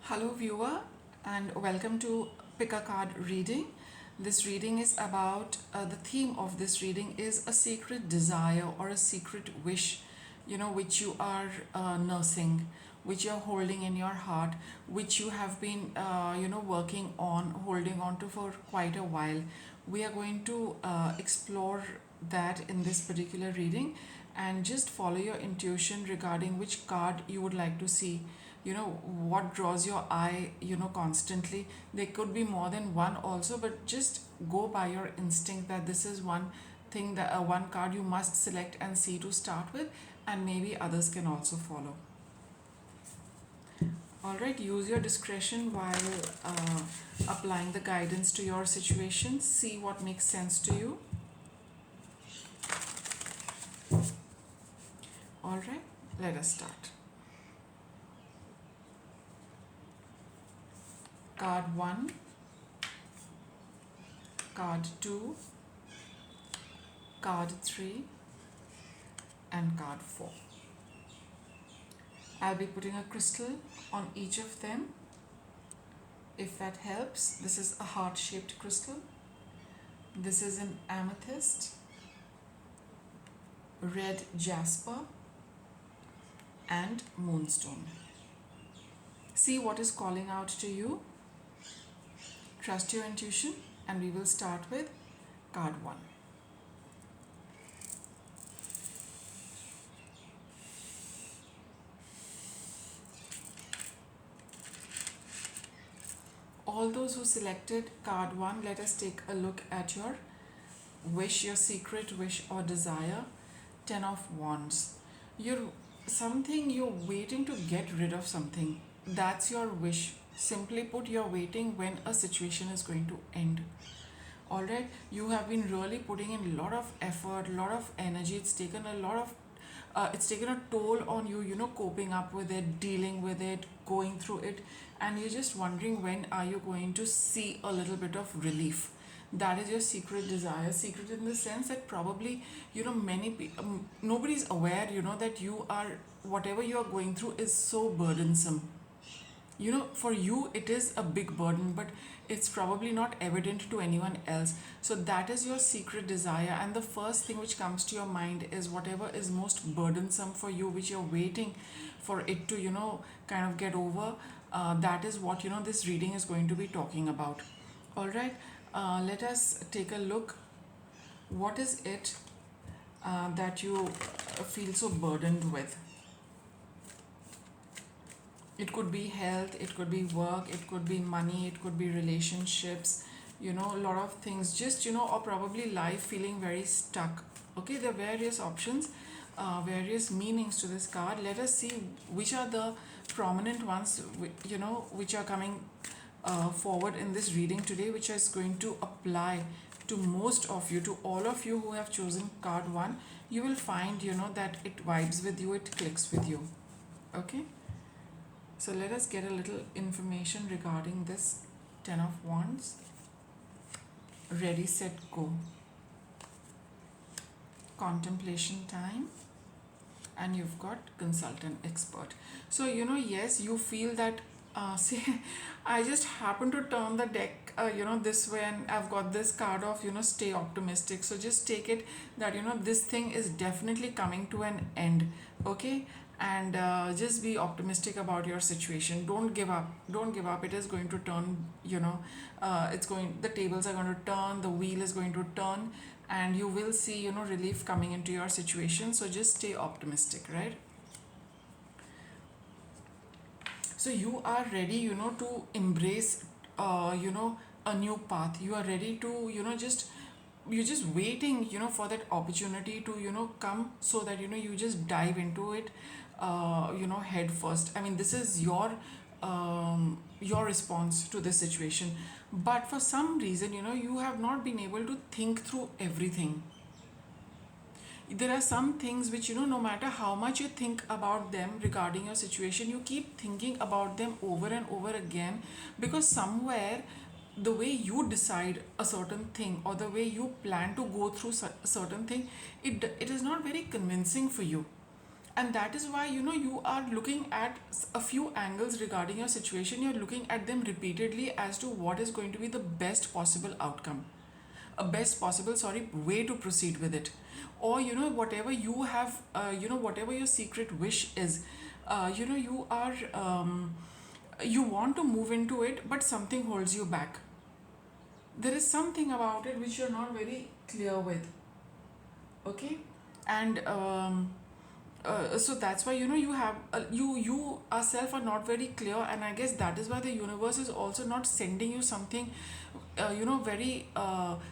Hello, viewer, and welcome to Pick a Card reading. This reading is about the theme of this reading is a secret desire or a secret wish, which you are nursing, which you're holding in your heart, which you have been, working on, holding on to for quite a while. We are going to explore that in this particular reading and just follow your intuition regarding which card you would like to see, what draws your eye, constantly. There could be more than one also, but just go by your instinct that this is one thing, that one card you must select and see to start with, and maybe others can also follow. All right, use your discretion while applying the guidance to your situation. See what makes sense to you. All right, let us start. Card 1, card 2, card 3, and card 4. I'll be putting a crystal on each of them. If that helps, this is a heart-shaped crystal. This is an amethyst, red jasper, and moonstone. See what is calling out to you. Trust your intuition, and we will start with card 1. All those who selected card 1, let us take a look at your wish, your secret wish or desire. 10 of Wands. You're waiting to get rid of something. That's your wish. Simply put, you're waiting when a situation is going to end. Alright, you have been really putting in a lot of effort, a lot of energy. It's taken a toll on you, coping up with it, dealing with it, going through it, and you're just wondering when are you going to see a little bit of relief. That is your secret desire. Secret in the sense that probably, nobody's aware, that whatever you are going through is so burdensome. For you it is a big burden, but it's probably not evident to anyone else. So that is your secret desire, and the first thing which comes to your mind is whatever is most burdensome for you, which you're waiting for it to kind of get over. That is what this reading is going to be talking about. All right, let us take a look. What is it that you feel so burdened with? It could be health, it could be work, it could be money, it could be relationships, a lot of things, just or probably life feeling very stuck. Okay, there are various options, various meanings to this card. Let us see which are the prominent ones, which are coming forward in this reading today, which is going to apply to most of you, to all of you who have chosen card 1. You will find that it vibes with you, it clicks with you. Okay, so let us get a little information regarding this 10 of Wands. Ready, set, go. Contemplation time. And you've got consultant expert. So, yes, you feel that, see, I just happen to turn the deck, this way, and I've got this card of, stay optimistic. So just take it that, this thing is definitely coming to an end. Okay, and just be optimistic about your situation. Don't give up. It is going to turn. The tables are going to turn, the wheel is going to turn, and you will see relief coming into your situation. So just stay optimistic, right? So you are ready to embrace a new path. You are ready to you're just waiting for that opportunity to come, so that you just dive into it head first. I mean, this is your response to this situation, but for some reason you have not been able to think through everything. There are some things which no matter how much you think about them regarding your situation, you keep thinking about them over and over again, because somewhere the way you decide a certain thing, or the way you plan to go through a certain thing, it is not very convincing for you. And that is why, you are looking at a few angles regarding your situation. You're looking at them repeatedly as to what is going to be the best possible outcome, a best possible, sorry, way to proceed with it. Or whatever you have, whatever your secret wish is, you are you want to move into it, but something holds you back. There is something about it which you're not very clear with. Okay. And so that's why, you have you yourself are not very clear, and I guess that is why the universe is also not sending you something very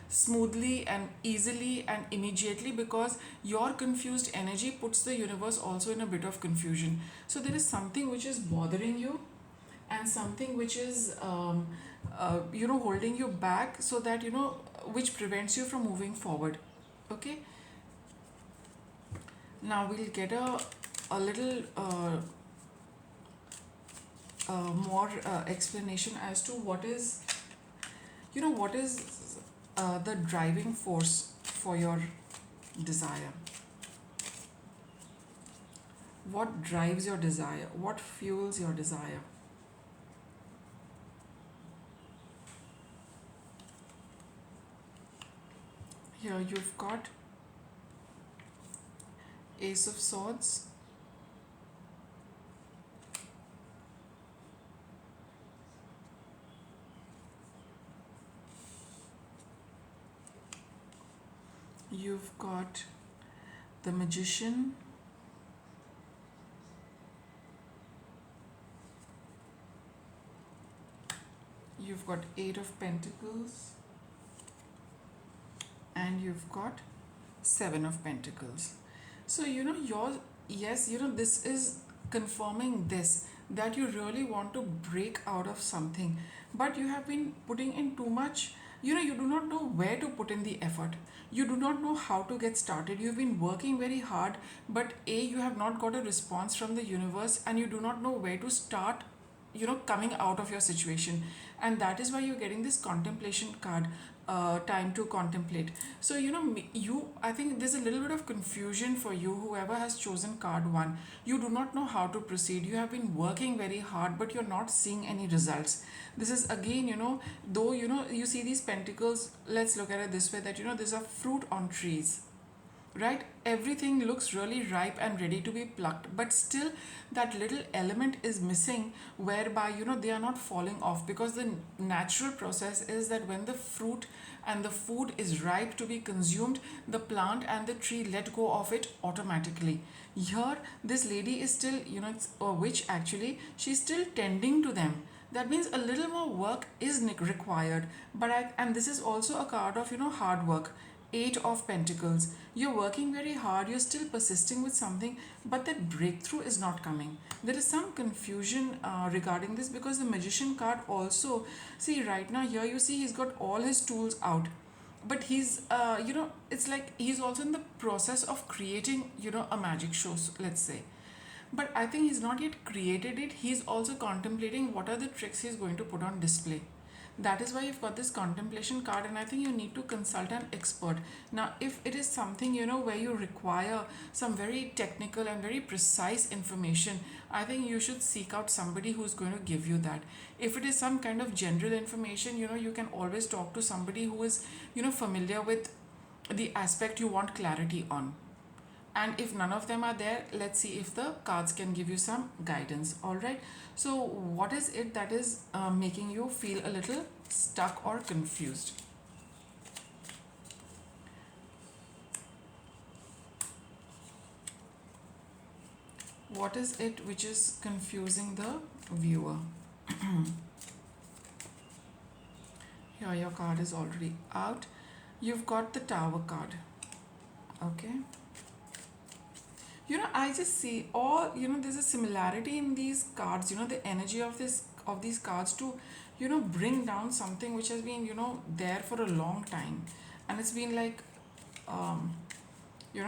smoothly and easily and immediately, because your confused energy puts the universe also in a bit of confusion. So there is something which is bothering you, and something which is holding you back, so that which prevents you from moving forward. Okay. Now we'll get a little more explanation as to what is the driving force for your desire. What drives your desire? What fuels your desire? Here you've got Ace of Swords, you've got the Magician, you've got Eight of Pentacles, and you've got Seven of Pentacles. So this is confirming this, that you really want to break out of something, but you have been putting in too much. You do not know where to put in the effort. You do not know how to get started. You've been working very hard, but you have not got a response from the universe, and you do not know where to start coming out of your situation. And that is why you're getting this contemplation card, time to contemplate. So I think there's a little bit of confusion for you, whoever has chosen card 1. You do not know how to proceed. You have been working very hard, but you're not seeing any results. This is again, though you see these pentacles, let's look at it this way, that there's a fruit on trees, right? Everything looks really ripe and ready to be plucked, but still that little element is missing, whereby they are not falling off, because the natural process is that when the fruit and the food is ripe to be consumed, the plant and the tree let go of it automatically. Here this lady is still, it's a witch actually, she's still tending to them. That means a little more work is required. And this is also a card of hard work. Eight of Pentacles. You're working very hard, you're still persisting with something, but that breakthrough is not coming. There is some confusion regarding this, because the Magician card also, see right now here you see he's got all his tools out, but he's, it's like he's also in the process of creating, a magic show, let's say. But I think he's not yet created it. He's also contemplating what are the tricks he's going to put on display. That is why you've got this contemplation card, and I think you need to consult an expert. Now, if it is something, where you require some very technical and very precise information, I think you should seek out somebody who's going to give you that. If it is some kind of general information, you can always talk to somebody who is, familiar with the aspect you want clarity on. And if none of them are there, let's see if the cards can give you some guidance. All right. So what is it that is making you feel a little stuck or confused? What is it which is confusing the viewer? Here your card is already out. You've got the Tower card. Okay. I just see all, there's a similarity in these cards, the energy of these cards to, bring down something which has been, there for a long time. And it's been like,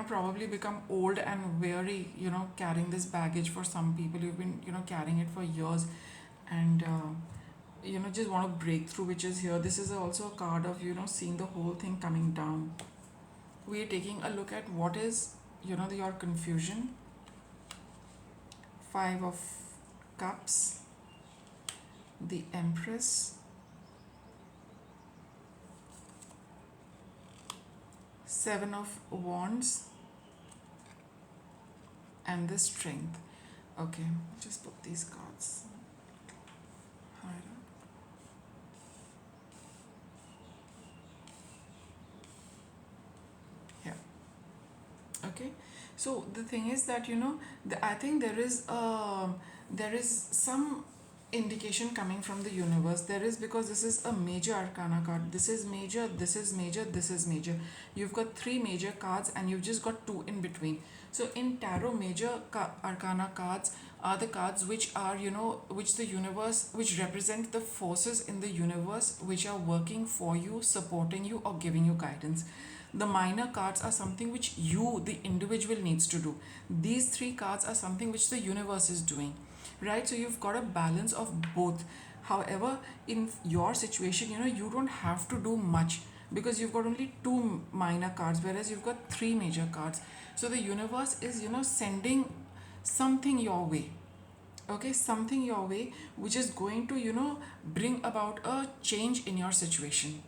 probably become old and weary, carrying this baggage. For some people, you've been, carrying it for years, and, just want to break through, which is here. This is also a card of, seeing the whole thing coming down. We're taking a look at what is, your confusion. Five of Cups, the Empress, Seven of Wands, and the Strength. Okay, just put these cards higher up. Yeah. Okay. So the thing is that I think there is some indication coming from the universe. There is, because this is a major arcana card. This is major, this is major, this is major. You've got three major cards and you've just got two in between. So in tarot, major arcana cards are the cards which are, which the universe, which represent the forces in the universe which are working for you, supporting you, or giving you guidance. The minor cards are something which you, the individual, needs to do. These three cards are something which the universe is doing, right? So you've got a balance of both. However, in your situation, you don't have to do much because you've got only two minor cards, whereas you've got three major cards. So the universe is, sending something your way. Okay, something your way which is going to, bring about a change in your situation.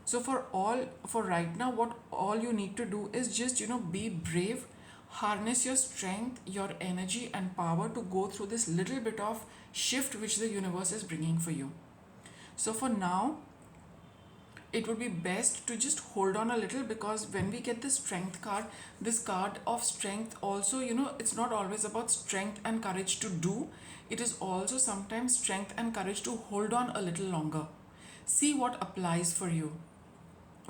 So for right now, what all you need to do is just, be brave, harness your strength, your energy and power to go through this little bit of shift which the universe is bringing for you. So for now, it would be best to just hold on a little, because when we get the Strength card, this card of strength also, it's not always about strength and courage to do. It is also sometimes strength and courage to hold on a little longer. See what applies for you.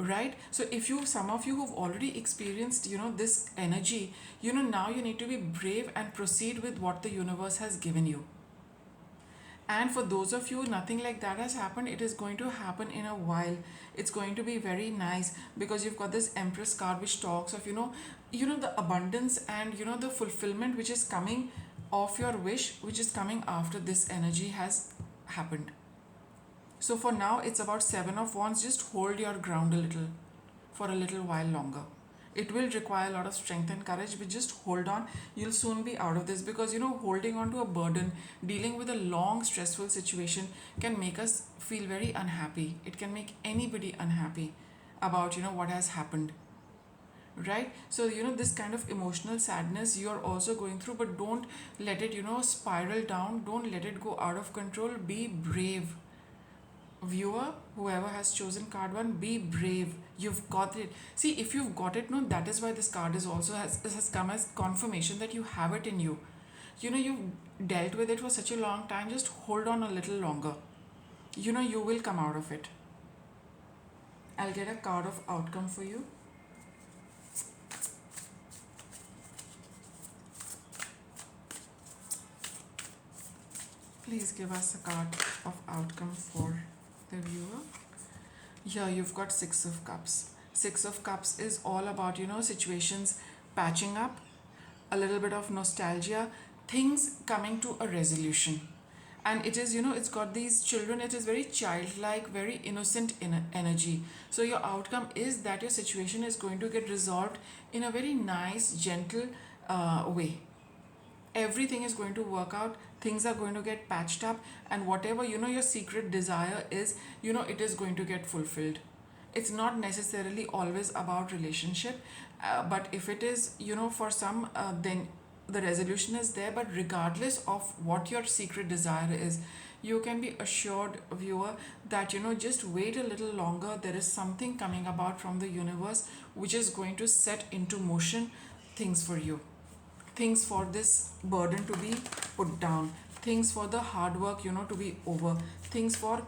Right? So if some of you who've already experienced, this energy, now you need to be brave and proceed with what the universe has given you. And for those of you nothing like that has happened, it is going to happen in a while. It's going to be very nice, because you've got this Empress card which talks of, the abundance and, the fulfillment which is coming of your wish, which is coming after this energy has happened. So for now, it's about Seven of Wands. Just hold your ground a little, for a little while longer. It will require a lot of strength and courage, but just hold on. You'll soon be out of this, because, holding on to a burden, dealing with a long, stressful situation can make us feel very unhappy. It can make anybody unhappy about, what has happened. Right? So, this kind of emotional sadness you're also going through, but don't let it, spiral down. Don't let it go out of control. Be brave. Viewer, whoever has chosen card one, be brave. You've got it. See, if you've got it, no, that is why this card is also has come as confirmation that you have it in you. You've dealt with it for such a long time. Just hold on a little longer. You will come out of it. I'll get a card of outcome for you. Please give us a card of outcome for the viewer. Here you've got Six of Cups. Six of Cups is all about, situations patching up, a little bit of nostalgia, things coming to a resolution. And it is, it's got these children, it is very childlike, very innocent energy. So your outcome is that your situation is going to get resolved in a very nice, gentle way. Everything is going to work out, things are going to get patched up, and whatever your secret desire is, it is going to get fulfilled. It's not necessarily always about relationship, but if it is, for some, then the resolution is there. But regardless of what your secret desire is, you can be assured, viewer, that just wait a little longer. There is something coming about from the universe which is going to set into motion things for you. Things for this burden to be put down, things for the hard work to be over, things for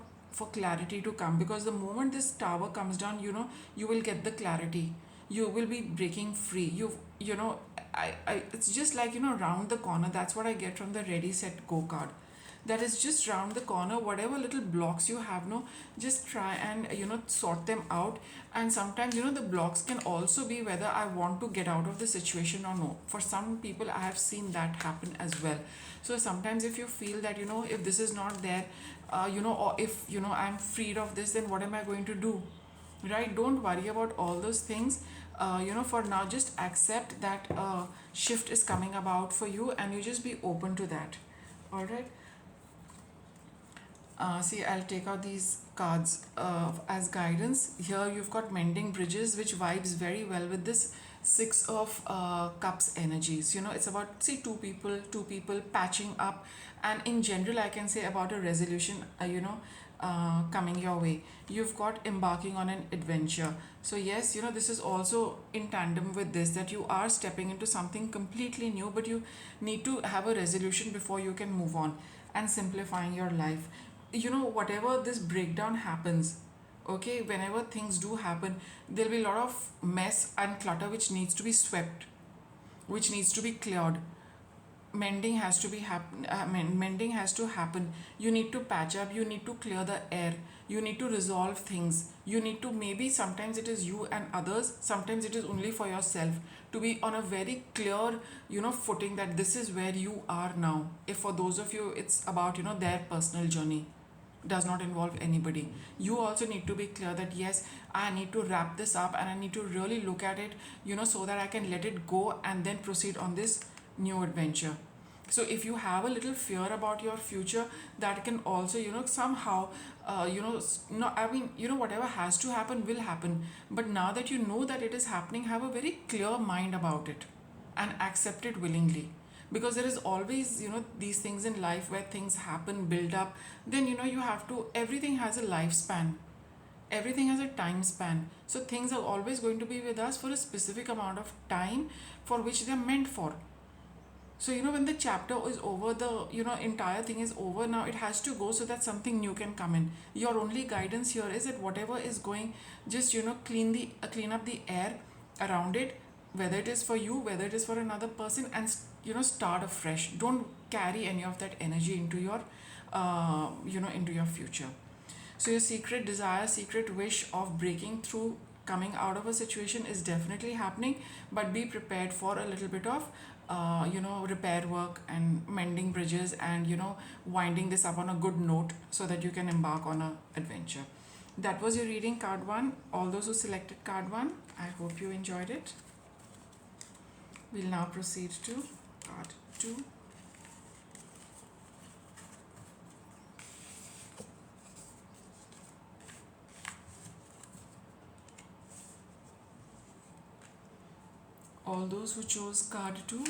clarity to come. Because the moment this tower comes down, you will get the clarity, you will be breaking free. It's just like round the corner. That's what I get from the Ready Set Go card. That is just round the corner. Whatever little blocks you have, just try and sort them out. And sometimes the blocks can also be whether I want to get out of the situation or no. For some people, I have seen that happen as well. So sometimes if you feel that if this is not there, or if I'm freed of this, then what am I going to do? Right? Don't worry about all those things. for now, just accept that shift is coming about for you, and you just be open to that. All right. See, I'll take out these cards as guidance. Here you've got mending bridges, which vibes very well with this Six of Cups energies. It's about, see, two people patching up, and in general, I can say about a resolution, coming your way. You've got embarking on an adventure. So, yes, this is also in tandem with this, that you are stepping into something completely new, but you need to have a resolution before you can move on, and simplifying your life. Whatever this breakdown happens, okay, whenever things do happen, there'll be a lot of mess and clutter which needs to be swept, which needs to be cleared. Mending has to happen. You need to patch up, you need to clear the air, you need to resolve things, you need to, maybe sometimes it is you and others, sometimes it is only for yourself, to be on a very clear footing, that this is where you are now. If for those of you it's about their personal journey, does not involve anybody, you also need to be clear that yes, I need to wrap this up, and I need to really look at it, so that I can let it go and then proceed on this new adventure. So if you have a little fear about your future, that can also somehow no, I mean, whatever has to happen will happen, but now that you know that it is happening, have a very clear mind about it and accept it willingly. Because there is always these things in life where things happen, build up, then you have to, everything has a lifespan, everything has a time span. So things are always going to be with us for a specific amount of time for which they're meant for. So when the chapter is over, the entire thing is over, now it has to go so that something new can come in. Your only guidance here is that whatever is going, just clean up the air around it, whether it is for you, whether it is for another person, and start afresh. Don't carry any of that energy into your into your future. So your secret desire, secret wish of breaking through, coming out of a situation is definitely happening, but be prepared for a little bit of repair work and mending bridges, and winding this up on a good note so that you can embark on a adventure. That was your reading, card 1. All those who selected card 1, I hope you enjoyed it. We'll now proceed to card 2. All those who chose card 2,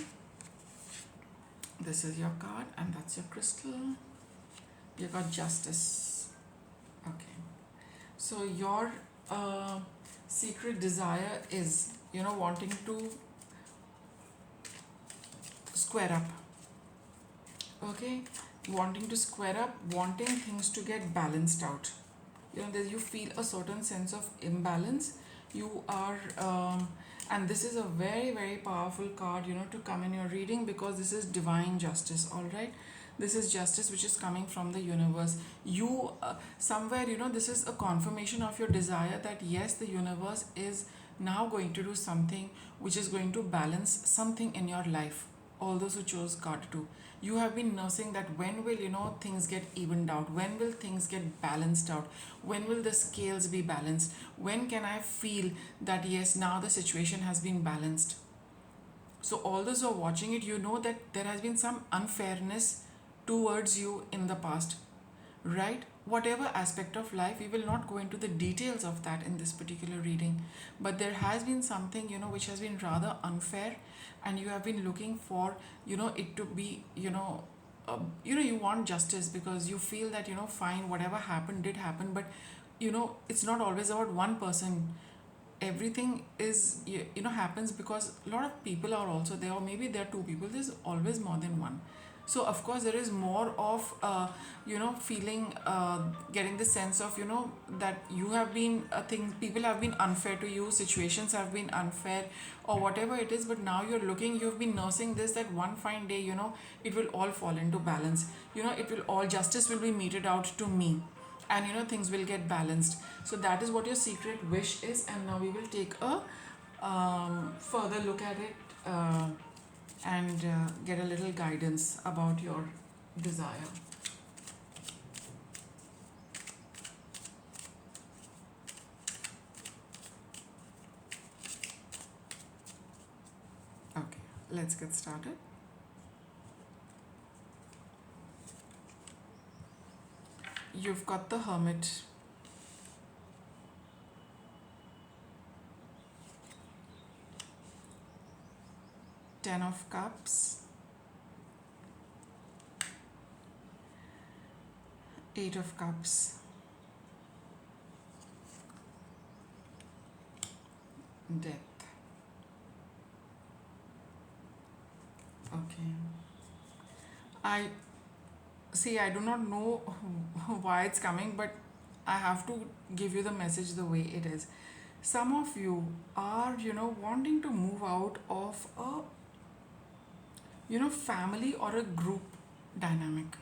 this is your card, and that's your crystal. You got Justice. Okay. So your secret desire is, wanting to square up. Okay? Wanting to square up, wanting things to get balanced out. You feel a certain sense of imbalance. You are and this is a very, very powerful card to come in your reading, because this is divine justice. All right, this is justice which is coming from the universe. You somewhere this is a confirmation of your desire, that yes, the universe is now going to do something which is going to balance something in your life. All those who chose card 2, you have been nursing that, when will things get evened out, when will things get balanced out, when will the scales be balanced, when can I feel that yes, now the situation has been balanced. So all those who are watching it, that there has been some unfairness towards you in the past, right? Whatever aspect of life, we will not go into the details of that in this particular reading, but there has been something which has been rather unfair, and you have been looking for it to be you want justice, because you feel that fine, whatever happened did happen, but it's not always about one person. Everything is happens because a lot of people are also there, or maybe there are two people, there's always more than one. So of course there is more of feeling, getting the sense of that you have been things, people have been unfair to you, situations have been unfair, or whatever it is, but now you've been nursing this, that one fine day it will all fall into balance. It will all, justice will be meted out to me, and things will get balanced. So that is what your secret wish is, and now we will take a further look at it, and get a little guidance about your desire. let's get started. You've got the Hermit, Ten of Cups, Eight of Cups, Death. Okay. I see, I do not know why it's coming, but I have to give you the message the way it is. Some of you are, wanting to move out of a, family or a group dynamic.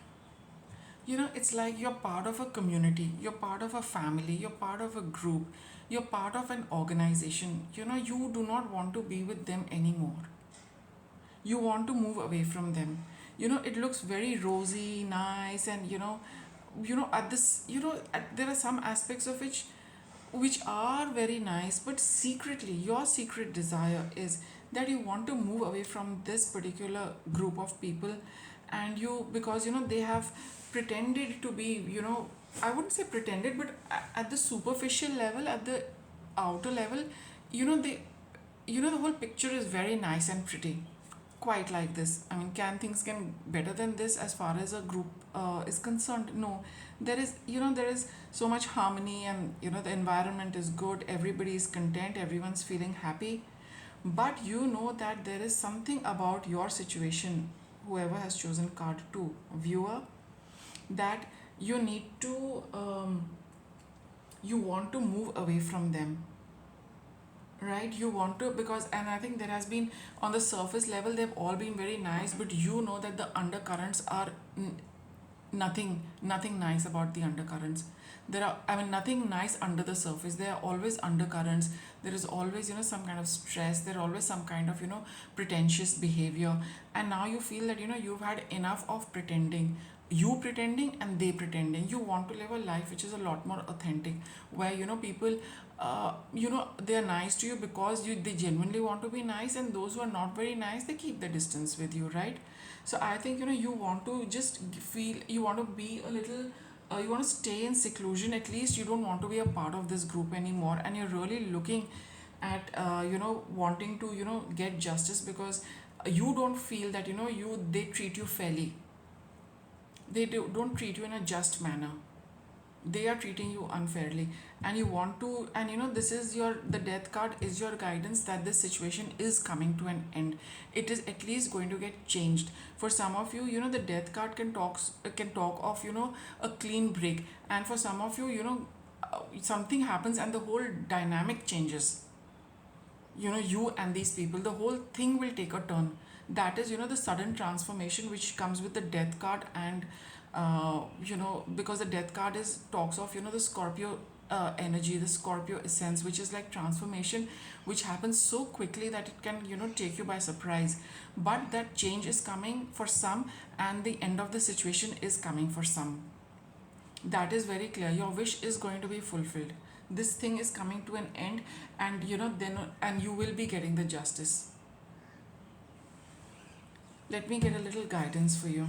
It's like you're part of a community, you're part of a family, you're part of a group, you're part of an organization. You do not want to be with them anymore. You want to move away from them. It looks very rosy, nice, and at this, there are some aspects of which are very nice, but secretly, your secret desire is that you want to move away from this particular group of people, and because they have pretended to be, I wouldn't say pretended, but at the superficial level, at the outer level, they, the whole picture is very nice and pretty, quite like this. I mean, can things get better than this as far as a group is concerned? No. There is so much harmony, and the environment is good, everybody is content, everyone's feeling happy. But that there is something about your situation, whoever has chosen card 2, viewer, that you need to you want to move away from them, right? You want to, because, and I think there has been, on the surface level they've all been very nice, but that the undercurrents are nothing nice about the undercurrents. There are, I mean, nothing nice under the surface. There are always undercurrents. There is always some kind of stress. There are always some kind of pretentious behavior. And now you feel that you've had enough of pretending, you pretending and they pretending. You want to live a life which is a lot more authentic, where people they are nice to you because they genuinely want to be nice, and those who are not very nice, they keep the distance with you, right? So I think you want to just feel, you want to be a little you want to stay in seclusion. At least you don't want to be a part of this group anymore, and you're really looking at wanting to get justice, because you don't feel that they treat you fairly. They don't treat you in a just manner. They are treating you unfairly, and you want to, and this is the Death card is your guidance that this situation is coming to an end. It is at least going to get changed. For some of you, the Death card can talk of a clean break, and for some of you, something happens and the whole dynamic changes. You and these people, the whole thing will take a turn. That is the sudden transformation which comes with the Death card. And because the Death card talks of the Scorpio energy, the Scorpio essence, which is like transformation, which happens so quickly that it can take you by surprise. But that change is coming for some, and the end of the situation is coming for some. That is very clear. Your wish is going to be fulfilled. This thing is coming to an end, and and you will be getting the justice. Let me get a little guidance for you.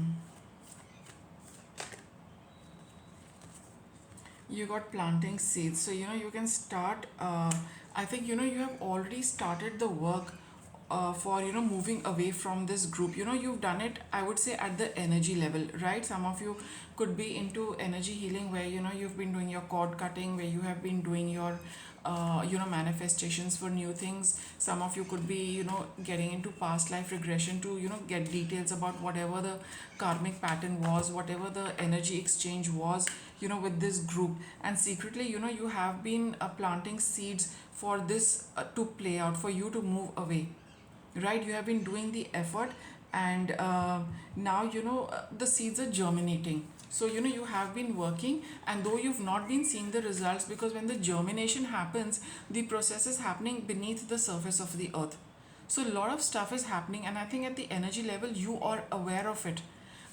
You got planting seeds, so you can start. I think you have already started the work for moving away from this group. You've done it, I would say, at the energy level, right? Some of you could be into energy healing, where you've been doing your cord cutting, where you have been doing your manifestations for new things. Some of you could be getting into past life regression to get details about whatever the karmic pattern was, whatever the energy exchange was with this group. And secretly you have been planting seeds for this to play out, for you to move away, right? You have been doing the effort, and now the seeds are germinating. So you have been working, and though you've not been seeing the results, because when the germination happens, the process is happening beneath the surface of the earth. So a lot of stuff is happening, and I think at the energy level you are aware of it,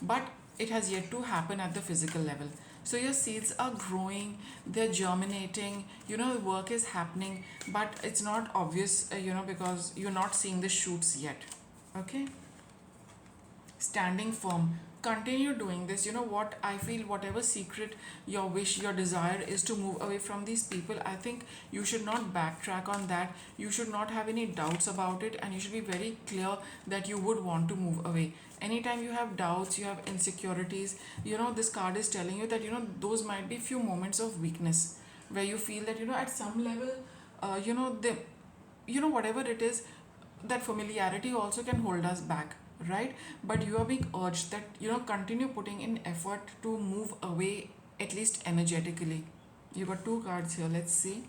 but it has yet to happen at the physical level. So your seeds are growing, they're germinating, the work is happening, but it's not obvious, because you're not seeing the shoots yet. Okay, standing firm, continue doing this. You know what I feel, whatever secret your wish, your desire is to move away from these people, I think you should not backtrack on that. You should not have any doubts about it, and you should be very clear that you would want to move away. Anytime you have doubts, you have insecurities, this card is telling you that those might be few moments of weakness where you feel that at some level, the whatever it is, that familiarity also can hold us back, right? But you are being urged that continue putting in effort to move away, at least energetically. You got two cards here, let's see.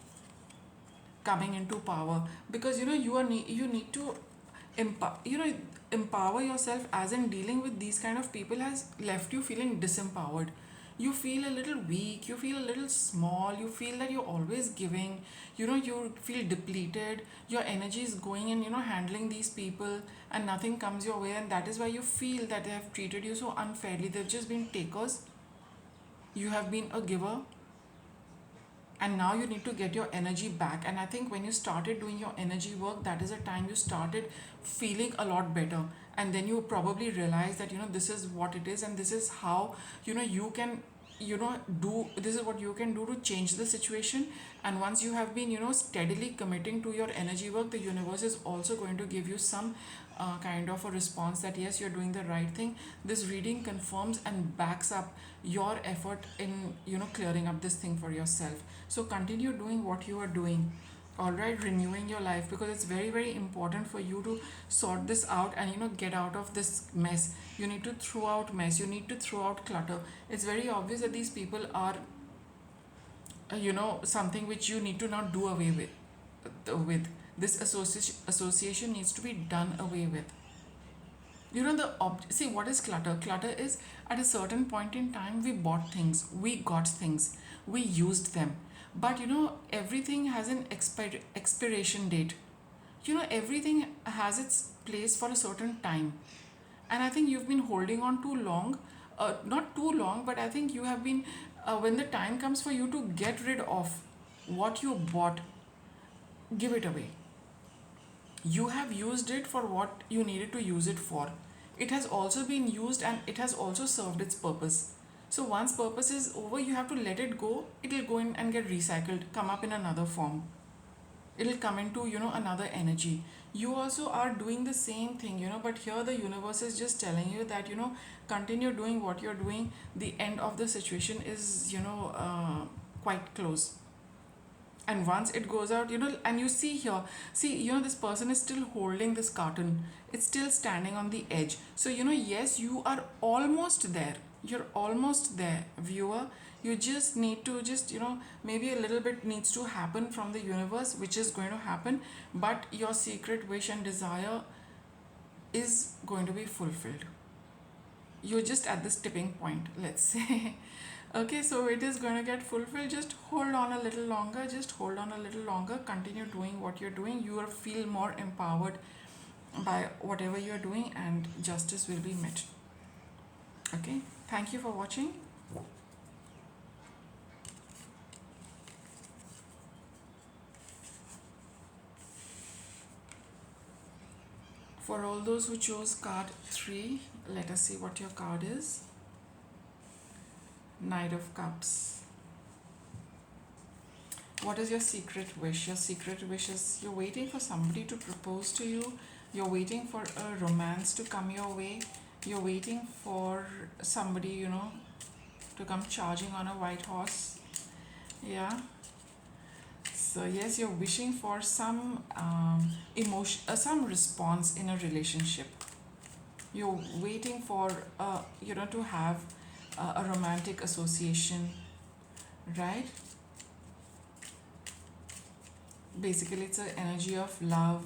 Coming into power, because you need to empower yourself, as in dealing with these kind of people has left you feeling disempowered. You feel a little weak, you feel a little small, you feel that you're always giving, you feel depleted, your energy is going in handling these people, and nothing comes your way, and that is why you feel that they have treated you so unfairly. They've just been takers, you have been a giver, and now you need to get your energy back. And I think when you started doing your energy work, that is a time you started feeling a lot better. And then you probably realize that this is what it is, and this is how you can do, this is what you can do to change the situation. And once you have been steadily committing to your energy work, the universe is also going to give you some kind of a response that yes, you're doing the right thing. This reading confirms and backs up your effort in clearing up this thing for yourself. So continue doing what you are doing, all right, renewing your life, because it's very very important for you to sort this out and get out of this mess. You need to throw out mess, you need to throw out clutter. It's very obvious that these people are something which you need to not do away with. This association needs to be done away with. See, what is clutter? Clutter is, at a certain point in time, we bought things, we got things, we used them, but everything has an expiration date. Everything has its place for a certain time, and I think you've been holding on too long. Not too long, but I think you have been, when the time comes for you to get rid of what you bought, give it away. You have used it for what you needed to use it for. It has also been used, and it has also served its purpose. So once purpose is over, you have to let it go. It will go in and get recycled, come up in another form. It will come into another energy. You also are doing the same thing, but here the universe is just telling you that continue doing what you're doing. The end of the situation is quite close. And once it goes out, and you see here, this person is still holding this carton, it's still standing on the edge. So yes, you are almost there, you're almost there, viewer. You just need to maybe a little bit needs to happen from the universe, which is going to happen, but your secret wish and desire is going to be fulfilled. You're just at this tipping point, let's say. Okay, so it is going to get fulfilled. Just hold on a little longer, just hold on a little longer, continue doing what you're doing. You will feel more empowered by whatever you're doing, and justice will be met. Okay, thank you for watching. For all those who chose card 3, let us see what your card is. Knight of Cups. What is your secret wish? Your secret wish is you're waiting for somebody to propose to you. You're waiting for a romance to come your way. You're waiting for somebody, to come charging on a white horse. Yeah. So yes, you're wishing for some emotion, some response in a relationship. You're waiting for, to have a romantic association, right? Basically, it's an energy of love.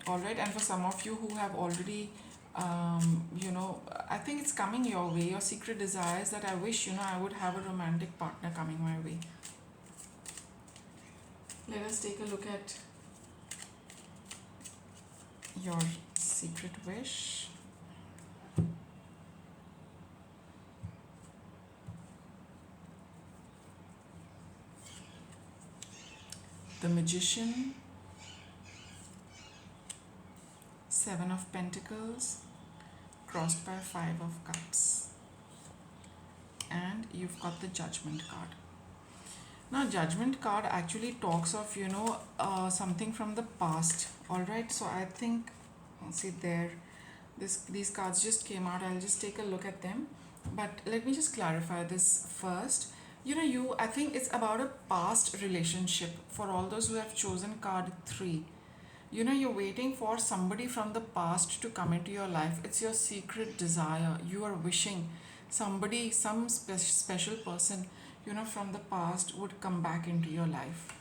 All right, and for some of you who have already, I think it's coming your way. Your secret desire is that I wish, I would have a romantic partner coming my way. Let us take a look at your secret wish. The Magician, Seven of Pentacles crossed by Five of Cups, and you've got the Judgment card. Now Judgment card actually talks of something from the past. All right, so I think, see there, these cards just came out. I'll just take a look at them, but let me just clarify this first. I think it's about a past relationship for all those who have chosen card 3. You're waiting for somebody from the past to come into your life. It's your secret desire. You are wishing somebody, some special person, from the past would come back into your life.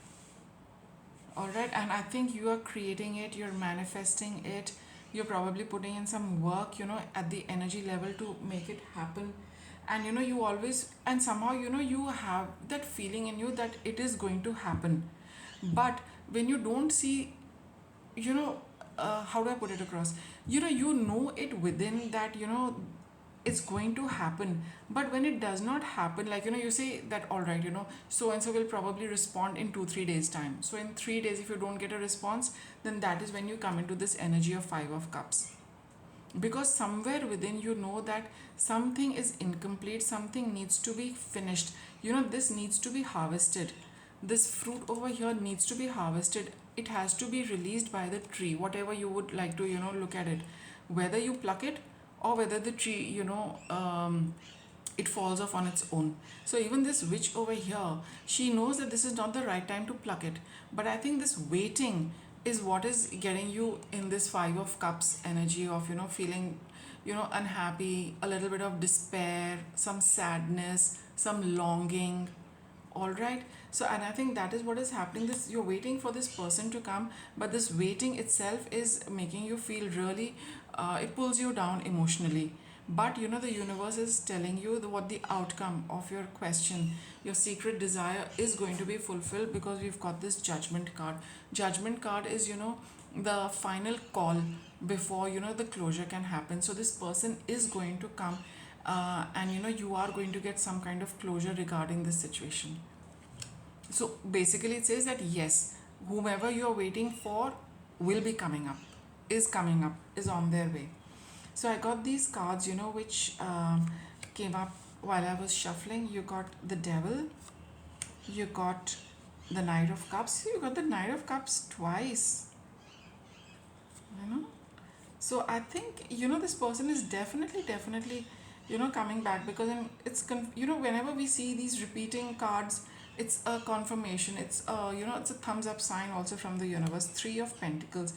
All right, and I think you are creating it, you're manifesting it, you're probably putting in some work, at the energy level to make it happen. And you always, and somehow, you have that feeling in you that it is going to happen. But when you don't see, how do I put it across? You know it within that, it's going to happen. But when it does not happen, like, you say that, all right, so and so will probably respond in 2-3 days time. So in 3 days, if you don't get a response, then that is when you come into this energy of Five of Cups. Because somewhere within you know that something is incomplete, something needs to be finished. This needs to be harvested. This fruit over here needs to be harvested. It has to be released by the tree, whatever you would like to, look at it. Whether you pluck it or whether the tree, it falls off on its own. So even this witch over here, she knows that this is not the right time to pluck it. But I think this waiting is what is getting you in this Five of Cups energy of, feeling, unhappy, a little bit of despair, some sadness, some longing. All right, so, and I think that is what is happening. This, you're waiting for this person to come, but this waiting itself is making you feel really, it pulls you down emotionally. But the universe is telling you what the outcome of your question, your secret desire, is going to be fulfilled, because we've got this Judgment card. Judgment card is, the final call before, the closure can happen. So this person is going to come, and you are going to get some kind of closure regarding this situation. So basically it says that yes, whomever you are waiting for will be coming up, is on their way. So I got these cards, which came up while I was shuffling. You got the Devil, you got the Knight of Cups. You got the Knight of Cups twice. So I think, this person is definitely, coming back, because whenever we see these repeating cards, it's a confirmation. It's it's a thumbs up sign also from the universe. Three of Pentacles.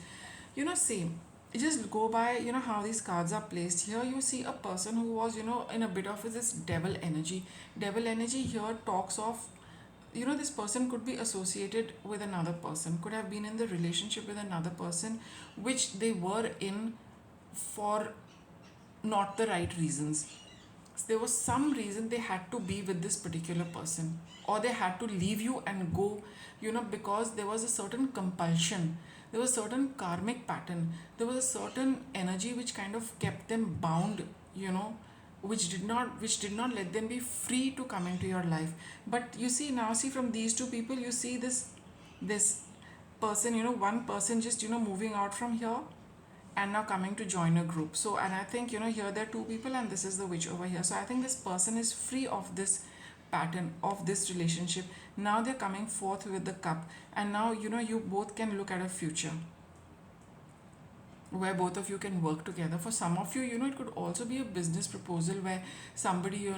Same. Just go by, how these cards are placed. Here you see a person who was, in a bit of this devil energy. Devil energy here talks of, this person could be associated with another person, could have been in the relationship with another person, which they were in for not the right reasons. There was some reason they had to be with this particular person, or they had to leave you and go, because there was a certain compulsion, there was a certain karmic pattern, there was a certain energy which kind of kept them bound, which did not let them be free to come into your life. But you see now, from these two people, you see this person, one person just moving out from here and now coming to join a group. So, and I think, here there are two people, and this is the witch over here. So I think this person is free of this pattern, of this relationship. Now they're coming forth with the cup, and now you both can look at a future where both of you can work together. For some of you, it could also be a business proposal where somebody,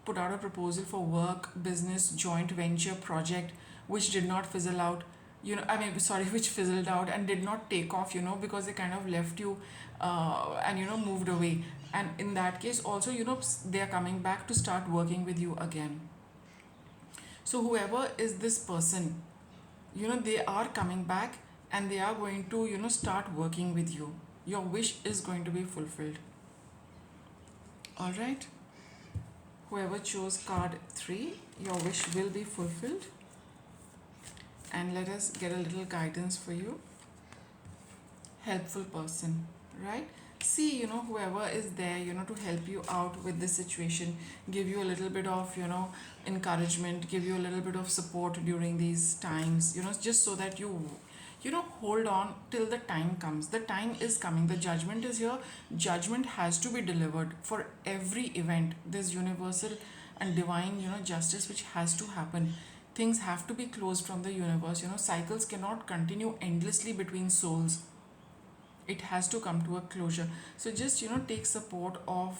put out a proposal for work, business, joint venture, project, which did not fizzle out. Which fizzled out and did not take off, because they kind of left you, and moved away. And in that case also, they are coming back to start working with you again. So whoever is this person, they are coming back, and they are going to, start working with you. Your wish is going to be fulfilled. All right. Whoever chose card 3, your wish will be fulfilled. And let us get a little guidance for you. Helpful person, right? See, whoever is there, to help you out with this situation, give you a little bit of, encouragement, give you a little bit of support during these times, just so that you hold on till the time comes. The time is coming, the judgment is here. Judgment has to be delivered for every event. There's universal and divine justice which has to happen. Things have to be closed from the universe. Cycles cannot continue endlessly between souls. It has to come to a closure. So just take support of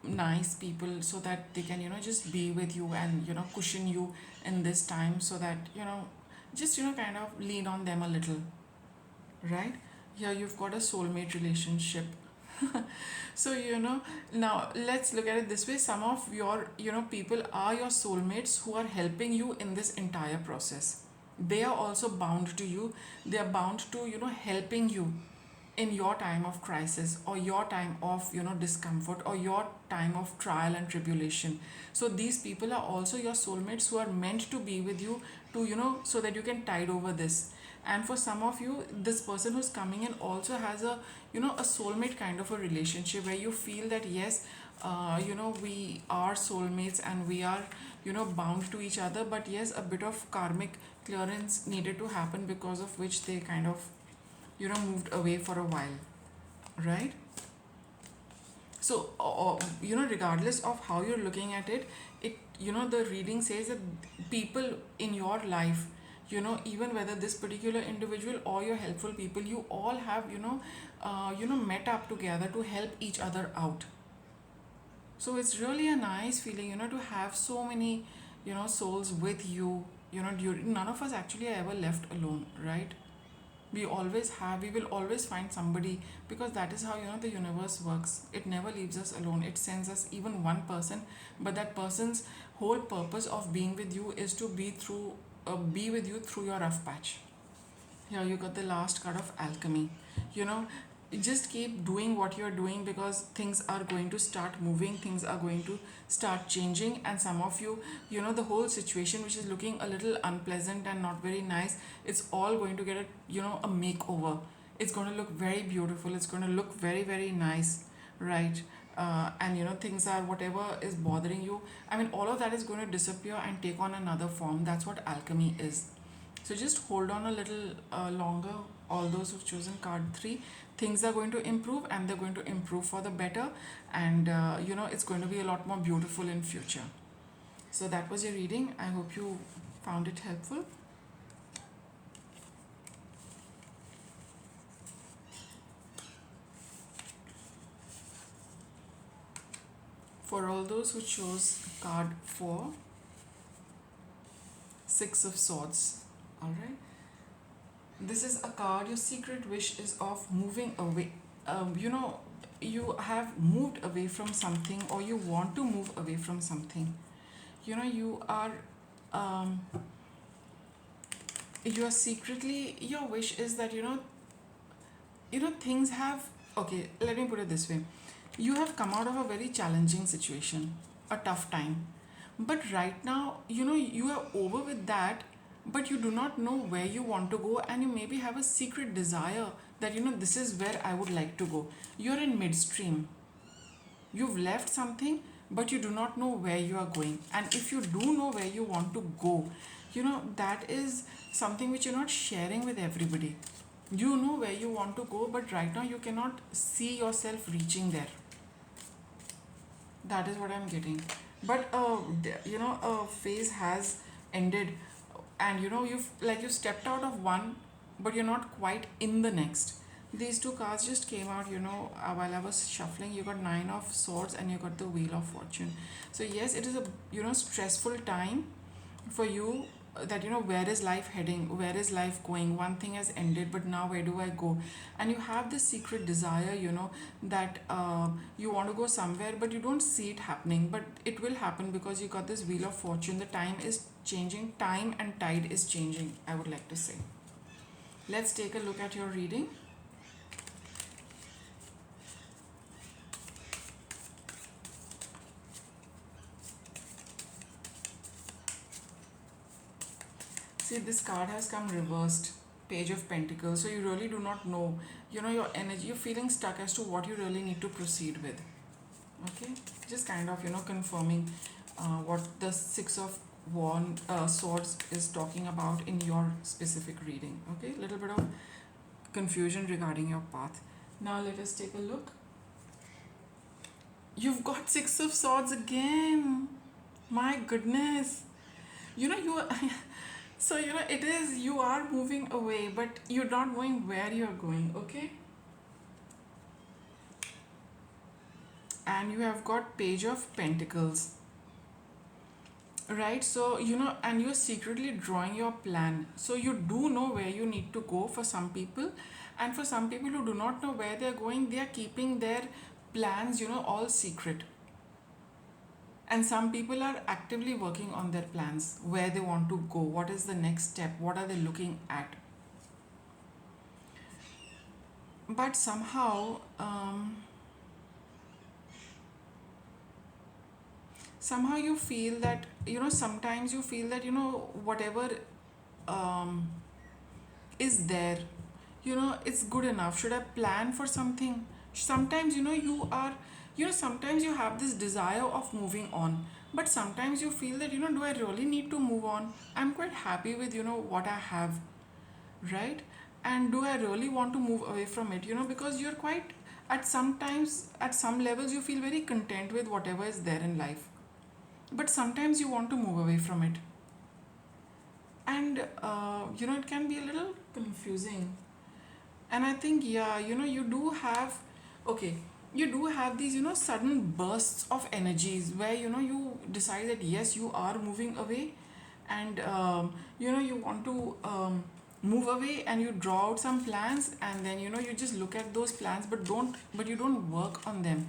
nice people, so that they can just be with you and cushion you in this time, so that just kind of lean on them a little, right? Here you've got a soulmate relationship. So now let's look at it this way. Some of your people are your soulmates who are helping you in this entire process. They are also bound to you. They are bound to helping you in your time of crisis, or your time of discomfort, or your time of trial and tribulation. So these people are also your soulmates who are meant to be with you, to so that you can tide over this. And for some of you, this person who's coming in also has a a soulmate kind of a relationship, where you feel that yes, we are soulmates and we are bound to each other, but yes, a bit of karmic clearance needed to happen, because of which they kind of moved away for a while, right? So regardless of how you're looking at it, the reading says that people in your life, even whether this particular individual or your helpful people, you all have met up together to help each other out. So it's really a nice feeling to have so many souls with you. During, none of us actually are ever left alone, right? We will always find somebody, because that is how the universe works. It never leaves us alone. It sends us even one person, but that person's whole purpose of being with you is to be with you through your rough patch. Here you got the last card of alchemy. you know just keep doing what you're doing, because things are going to start moving, things are going to start changing. And some of you, the whole situation which is looking a little unpleasant and not very nice, it's all going to get a makeover. It's going to look very beautiful, it's going to look very, very nice, right? And things are, whatever is bothering you, I mean, all of that is going to disappear and take on another form. That's what alchemy is. So just hold on a little longer, all those who've chosen card 3. Things are going to improve, and they're going to improve for the better. And it's going to be a lot more beautiful in future. So that was your reading. I hope you found it helpful. For all those who chose card 4, 6 of Swords. Alright. This is a card, your secret wish is of moving away. You have moved away from something, or you want to move away from something. You are secretly, your wish is that things have, okay, let me put it this way. You have come out of a very challenging situation, a tough time, but right now you are over with that, but you do not know where you want to go, and you maybe have a secret desire that this is where I would like to go. You're in midstream, you've left something, but you do not know where you are going. And if you do know where you want to go, that is something which you're not sharing with everybody. You know where you want to go, but right now you cannot see yourself reaching there. That is what I'm getting. But a phase has ended, and you stepped out of one, but you're not quite in the next. These two cards just came out while I was shuffling. You got 9 of Swords and you got the Wheel of Fortune. So yes, it is a stressful time for you, that where is life heading, where is life going. One thing has ended, but now where do I go? And you have this secret desire that you want to go somewhere, but you don't see it happening, but it will happen, because you got this Wheel of Fortune. The time is changing, time and tide is changing, I would like to say. Let's take a look at your reading. See, this card has come reversed, Page of Pentacles. So you really do not know, your energy, you're feeling stuck as to what you really need to proceed with. Okay, just kind of confirming what the 6 of Swords is talking about in your specific reading. Okay, little bit of confusion regarding your path. Now let us take a look. You've got Six of Swords again. My goodness. You so it is, you are moving away, but you're not going where you're going. Okay, and you have got Page of Pentacles, right? So and you're secretly drawing your plan, so you do know where you need to go for some people, and for some people who do not know where they're going, they are keeping their plans all secret. And some people are actively working on their plans, where they want to go, what is the next step, what are they looking at. But somehow you feel that sometimes you feel that whatever um, is there, it's good enough. Should I plan for something? Sometimes you are, sometimes you have this desire of moving on, but sometimes you feel that do I really need to move on? I'm quite happy with what I have, right? And do I really want to move away from it? Because you're quite, at some levels you feel very content with whatever is there in life, but sometimes you want to move away from it. And it can be a little confusing. And I think, yeah, you do have, okay, you do have these sudden bursts of energies where you decide that yes, you are moving away, and you want to move away, and you draw out some plans, and then you just look at those plans, but you don't work on them.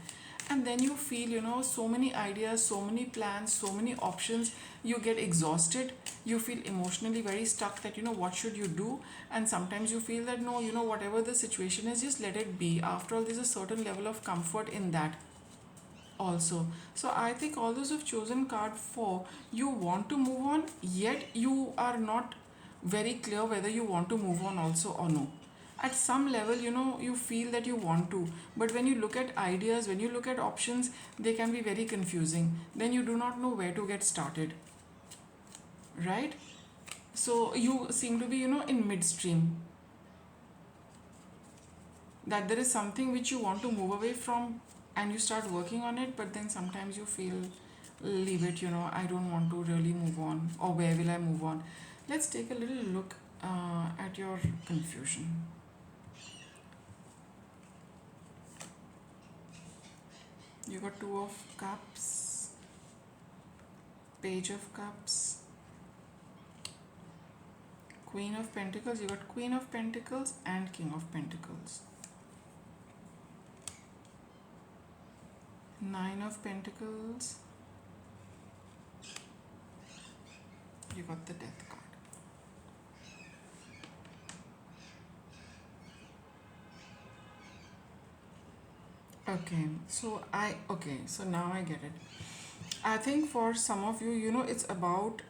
And then you feel so many ideas, so many plans, so many options, you get exhausted, you feel emotionally very stuck, that what should you do. And sometimes you feel that no, whatever the situation is, just let it be. After all, there's a certain level of comfort in that also. So I think all those who've chosen card 4, you want to move on, yet you are not very clear whether you want to move on also or no. At some level you feel that you want to, but when you look at ideas, when you look at options, they can be very confusing. Then you do not know where to get started, right? So you seem to be in midstream, that there is something which you want to move away from, and you start working on it, but then sometimes you feel, leave it, I don't want to really move on, or where will I move on? Let's take a little look at your confusion. You got Two of Cups, Page of Cups, Queen of Pentacles. You got Queen of Pentacles and King of Pentacles. Nine of Pentacles. You got the Death card. So now I get it. I think for some of you, it's about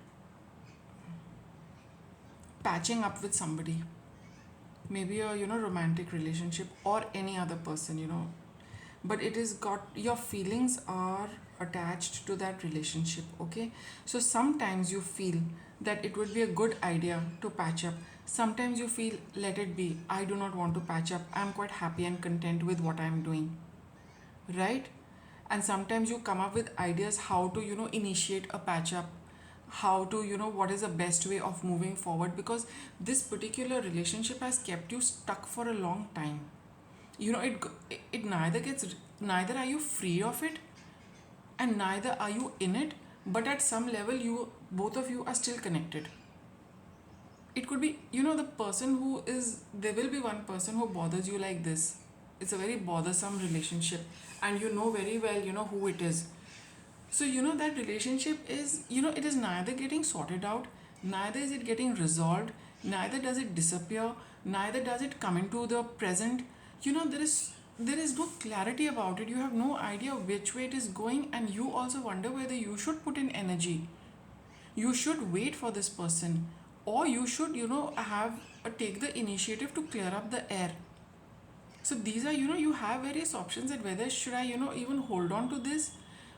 patching up with somebody. Maybe a romantic relationship, or any other person, but it is got, your feelings are attached to that relationship. Okay, so sometimes you feel that it would be a good idea to patch up. Sometimes you feel, let it be, I do not want to patch up, I'm quite happy and content with what I'm doing, right? And sometimes you come up with ideas how to initiate a patch up, how to what is the best way of moving forward, because this particular relationship has kept you stuck for a long time. It neither are you free of it, and neither are you in it, but at some level you both of you are still connected. It could be the person who is, there will be one person who bothers you like this. It's a very bothersome relationship, and very well who it is. So that relationship is, it is neither getting sorted out, neither is it getting resolved, neither does it disappear, neither does it come into the present. There is no clarity about it. You have no idea which way it is going, and you also wonder whether you should put in energy, you should wait for this person, or you should have take the initiative to clear up the air. So these are, you have various options, that whether should I even hold on to this,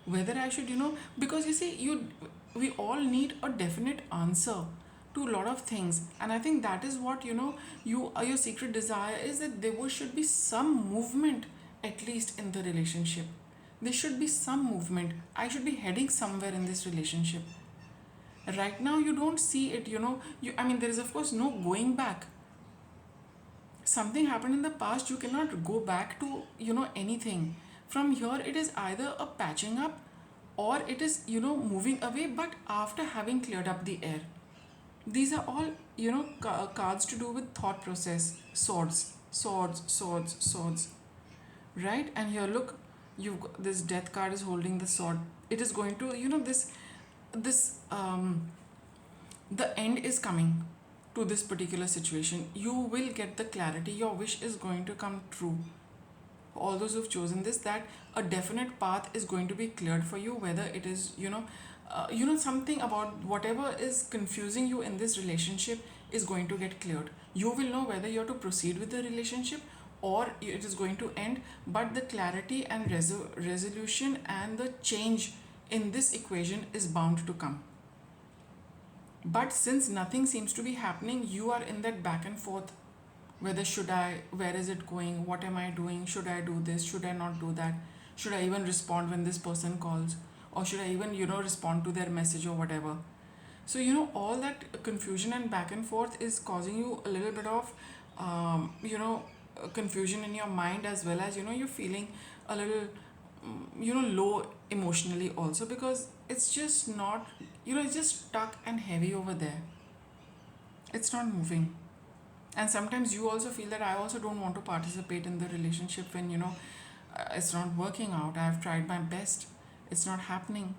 whether I should because you see, we all need a definite answer to a lot of things. And I think that is what, your secret desire is, that there should be some movement, at least in the relationship. There should be some movement. I should be heading somewhere in this relationship. Right now you don't see it, there is of course no going back. Something happened in the past, you cannot go back to, anything. From here it is either a patching up, or it is, moving away, but after having cleared up the air. These are all, cards to do with thought process. Swords, swords, swords, swords, right? And here, look, this death card is holding the sword. It is going to, this the end is coming to this particular situation. You will get the clarity. Your wish is going to come true. All those who've chosen this, that a definite path is going to be cleared for you, whether it is, something about whatever is confusing you in this relationship is going to get cleared. You will know whether you have to proceed with the relationship or it is going to end, but the clarity and resolution and the change in this equation is bound to come. But since nothing seems to be happening, you are in that back and forth. Whether should I, where is it going, what am I doing, should I do this, should I not do that, should I even respond when this person calls, or should I even, respond to their message or whatever. So, all that confusion and back and forth is causing you a little bit of, confusion in your mind, as well as, you're feeling a little, low emotionally also, because it's just not, it's just stuck and heavy over there. It's not moving. And sometimes you also feel that I also don't want to participate in the relationship when, it's not working out. I've tried my best, it's not happening.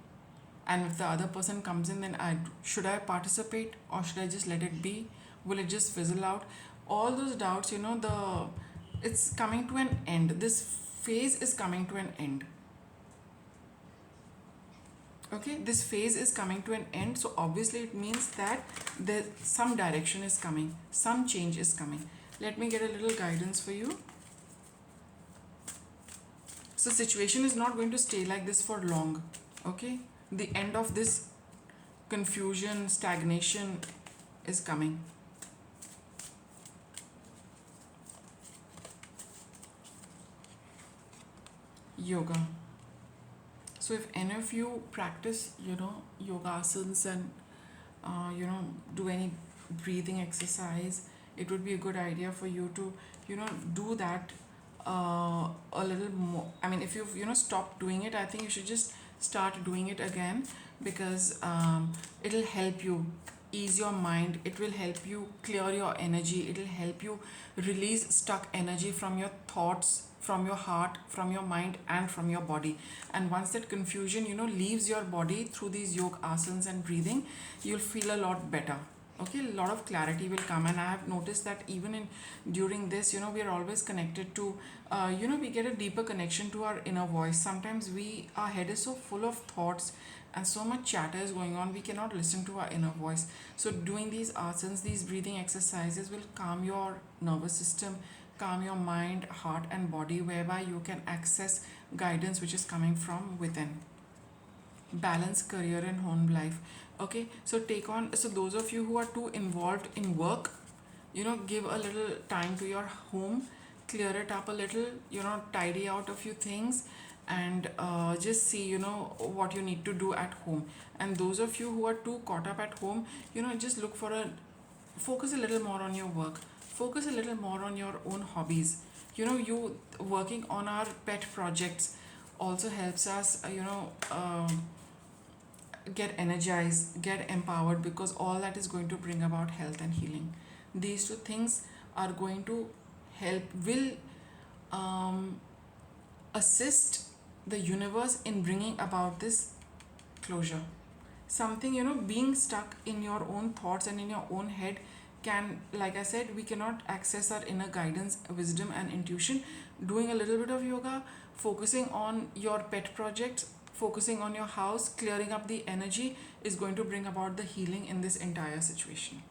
And if the other person comes in, then should I participate, or should I just let it be? Will it just fizzle out? All those doubts, it's coming to an end. This phase is coming to an end. Okay, this phase is coming to an end, so obviously it means that some direction is coming, some change is coming. Let me get a little guidance for you. So situation is not going to stay like this for long. Okay, the end of this confusion, stagnation is coming. Yoga. So if any of you practice, yoga asanas and, do any breathing exercise, it would be a good idea for you to, do that a little more. I mean, if you've, stopped doing it, I think you should just start doing it again, because it'll help you ease your mind. It will help you clear your energy. It'll help you release stuck energy from your thoughts, from your heart, from your mind, and from your body. And once that confusion, leaves your body through these yoga asanas and breathing, you'll feel a lot better. Okay, a lot of clarity will come. And I have noticed that even during this, we are always connected to, we get a deeper connection to our inner voice. Sometimes our head is so full of thoughts and so much chatter is going on, we cannot listen to our inner voice. So doing these asanas, these breathing exercises will calm your nervous system, calm your mind, heart, and body, whereby you can access guidance which is coming from within. Balance career and home life. Okay, so those of you who are too involved in work, give a little time to your home, clear it up a little, tidy out a few things, and just see, what you need to do at home. And those of you who are too caught up at home, just focus a little more on your work, focus a little more on your own hobbies. You working on our pet projects also helps us, get energized, get empowered, because all that is going to bring about health and healing. These two things are going to will assist the universe in bringing about this closure. Something, being stuck in your own thoughts and in your own head can, like I said, we cannot access our inner guidance, wisdom, and intuition. Doing a little bit of yoga, focusing on your pet projects, focusing on your house, clearing up the energy is going to bring about the healing in this entire situation.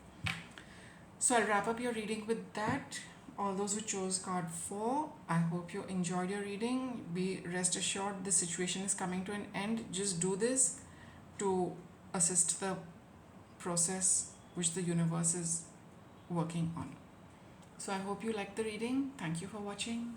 So I'll wrap up your reading with that. All those who chose card 4, I hope you enjoyed your reading. Be rest assured the situation is coming to an end. Just do this to assist the process which the universe is working on. So I hope you like the reading. Thank you for watching.